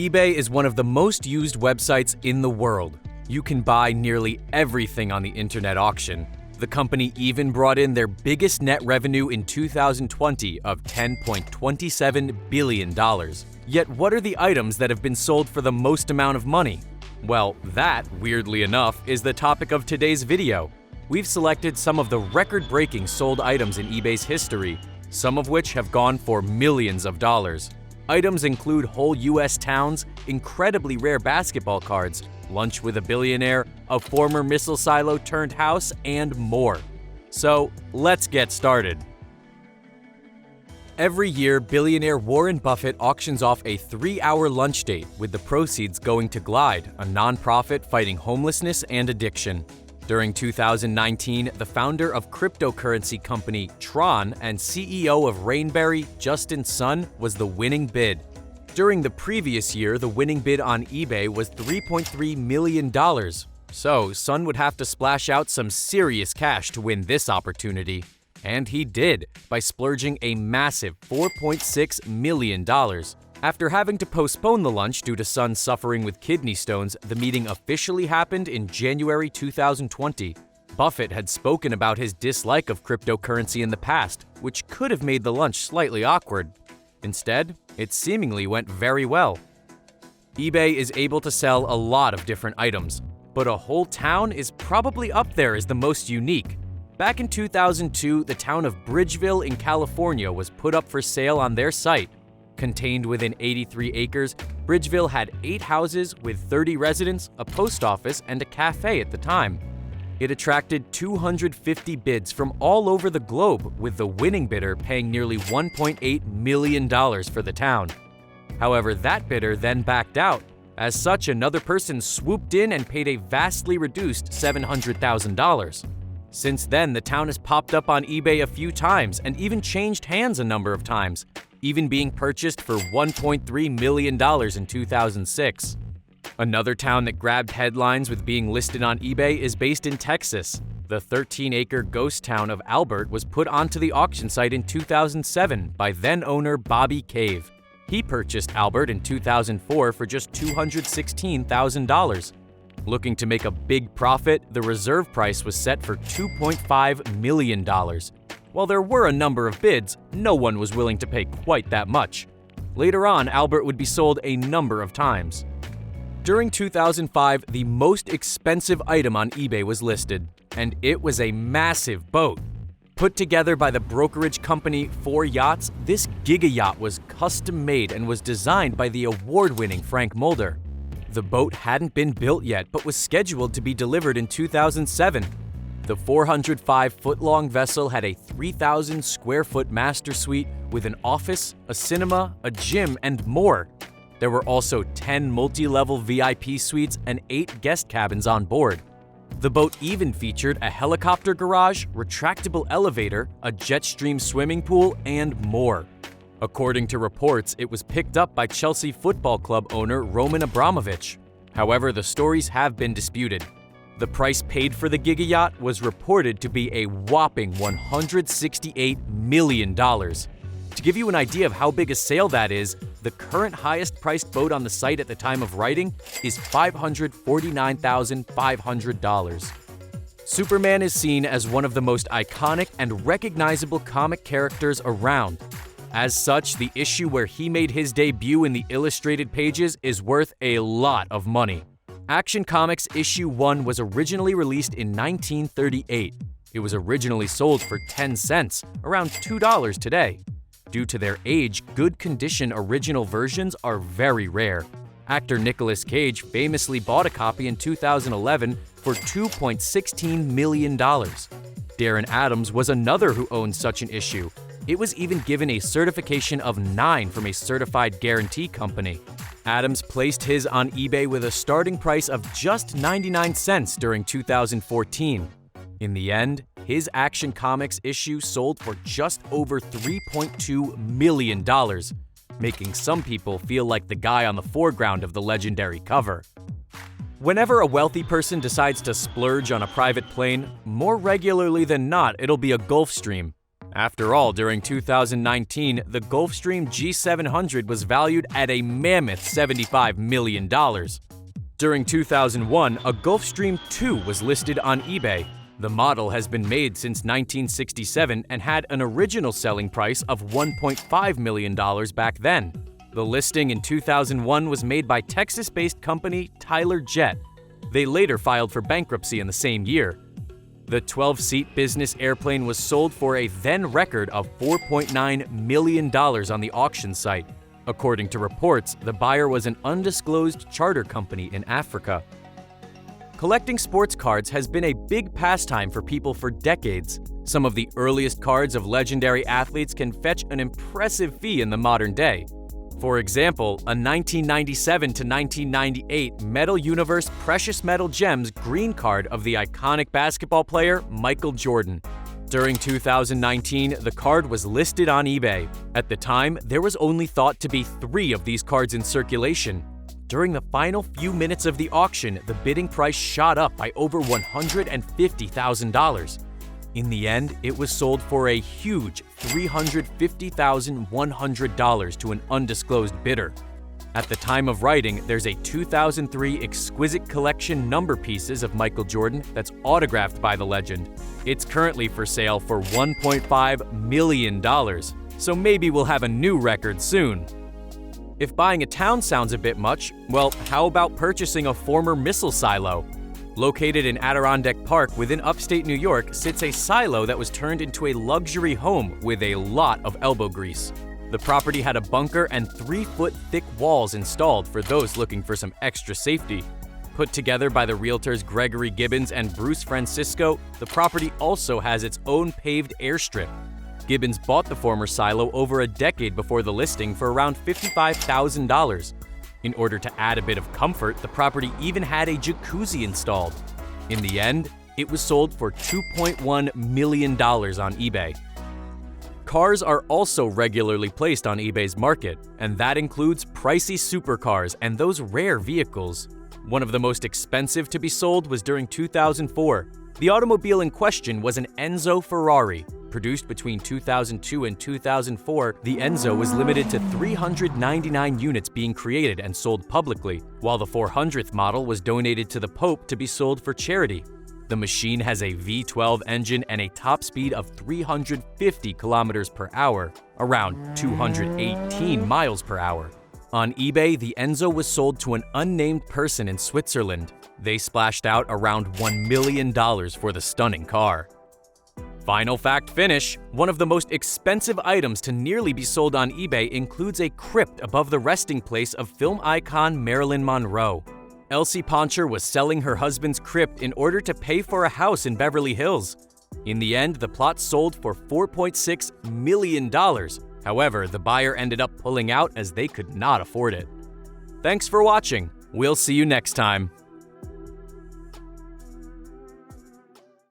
eBay is one of the most used websites in the world. You can buy nearly everything on the internet auction. The company even brought in their biggest net revenue in 2020 of $10.27 billion. Yet what are the items that have been sold for the most amount of money? Well, that, weirdly enough, is the topic of today's video. We've selected some of the record-breaking sold items in eBay's history, some of which have gone for millions of dollars. Items include whole US towns, incredibly rare basketball cards, lunch with a billionaire, a former missile silo turned house, and more. So, let's get started. Every year, billionaire Warren Buffett auctions off a 3-hour lunch date, with the proceeds going to Glide, a nonprofit fighting homelessness and addiction. During 2019, the founder of cryptocurrency company Tron and CEO of Rainberry, Justin Sun, was the winning bid. During the previous year, the winning bid on eBay was $3.3 million. So, Sun would have to splash out some serious cash to win this opportunity. And he did, by splurging a massive $4.6 million. After having to postpone the lunch due to Sun suffering with kidney stones, the meeting officially happened in January 2020. Buffett had spoken about his dislike of cryptocurrency in the past, which could have made the lunch slightly awkward. Instead, it seemingly went very well. eBay is able to sell a lot of different items, but a whole town is probably up there as the most unique. Back in 2002, the town of Bridgeville in California was put up for sale on their site. Contained within 83 acres, Bridgeville had 8 houses with 30 residents, a post office, and a cafe at the time. It attracted 250 bids from all over the globe, with the winning bidder paying nearly $1.8 million for the town. However, that bidder then backed out. As such, another person swooped in and paid a vastly reduced $700,000. Since then, the town has popped up on eBay a few times and even changed hands a number of times, even being purchased for $1.3 million in 2006. Another town that grabbed headlines with being listed on eBay is based in Texas. The 13-acre ghost town of Albert was put onto the auction site in 2007 by then-owner Bobby Cave. He purchased Albert in 2004 for just $216,000. Looking to make a big profit, the reserve price was set for $2.5 million. While there were a number of bids, no one was willing to pay quite that much. Later on, Albert would be sold a number of times. During 2005, the most expensive item on eBay was listed, and it was a massive boat. Put together by the brokerage company 4 Yachts, this Gigayacht was custom-made and was designed by the award-winning Frank Mulder. The boat hadn't been built yet, but was scheduled to be delivered in 2007. The 405-foot-long vessel had a 3,000-square-foot master suite with an office, a cinema, a gym, and more. There were also 10 multi-level VIP suites and 8 guest cabins on board. The boat even featured a helicopter garage, retractable elevator, a jet stream swimming pool, and more. According to reports, it was picked up by Chelsea Football Club owner Roman Abramovich. However, the stories have been disputed. The price paid for the Gigayacht was reported to be a whopping $168 million. To give you an idea of how big a sale that is, the current highest-priced boat on the site at the time of writing is $549,500. Superman is seen as one of the most iconic and recognizable comic characters around. As such, the issue where he made his debut in the illustrated pages is worth a lot of money. Action Comics Issue 1 was originally released in 1938. It was originally sold for 10 cents, around $2 today. Due to their age, good condition original versions are very rare. Actor Nicolas Cage famously bought a copy in 2011 for $2.16 million. Darren Adams was another who owned such an issue. It was even given a certification of 9 from a certified guarantee company. Adams placed his on eBay with a starting price of just 99 cents during 2014. In the end, his Action Comics issue sold for just over $3.2 million, making some people feel like the guy on the foreground of the legendary cover. Whenever a wealthy person decides to splurge on a private plane, more regularly than not, it'll be a Gulfstream. After all, during 2019, the Gulfstream G700 was valued at a mammoth $75 million. During 2001, a Gulfstream II was listed on eBay. The model has been made since 1967 and had an original selling price of $1.5 million back then. The listing in 2001 was made by Texas-based company Tyler Jet. They later filed for bankruptcy in the same year. The 12-seat business airplane was sold for a then-record of $4.9 million on the auction site. According to reports, the buyer was an undisclosed charter company in Africa. Collecting sports cards has been a big pastime for people for decades. Some of the earliest cards of legendary athletes can fetch an impressive fee in the modern day. For example, a 1997 to 1998 Metal Universe Precious Metal Gems green card of the iconic basketball player Michael Jordan. During 2019, the card was listed on eBay. At the time, there was only thought to be 3 of these cards in circulation. During the final few minutes of the auction, the bidding price shot up by over $150,000. In the end, it was sold for a huge $350,100 to an undisclosed bidder. At the time of writing, there's a 2003 exquisite collection number pieces of Michael Jordan that's autographed by the legend. It's currently for sale for $1.5 million, so maybe we'll have a new record soon. If buying a town sounds a bit much, well, how about purchasing a former missile silo? Located in Adirondack Park within upstate New York sits a silo that was turned into a luxury home with a lot of elbow grease. The property had a bunker and 3-foot thick walls installed for those looking for some extra safety. Put together by the realtors Gregory Gibbons and Bruce Francisco, the property also has its own paved airstrip. Gibbons bought the former silo over a decade before the listing for around $55,000. In order to add a bit of comfort, the property even had a jacuzzi installed. In the end, it was sold for $2.1 million on eBay. Cars are also regularly placed on eBay's market, and that includes pricey supercars and those rare vehicles. One of the most expensive to be sold was during 2004. The automobile in question was an Enzo Ferrari. Produced between 2002 and 2004, the Enzo was limited to 399 units being created and sold publicly, while the 400th model was donated to the Pope to be sold for charity. The machine has a V12 engine and a top speed of 350 kilometers per hour, around 218 miles per hour. On eBay, the Enzo was sold to an unnamed person in Switzerland. They splashed out around $1 million for the stunning car. Final fact finish, one of the most expensive items to nearly be sold on eBay includes a crypt above the resting place of film icon Marilyn Monroe. Elsie Poncher was selling her husband's crypt in order to pay for a house in Beverly Hills. In the end, the plot sold for $4.6 million. However, the buyer ended up pulling out as they could not afford it. Thanks for watching. We'll see you next time.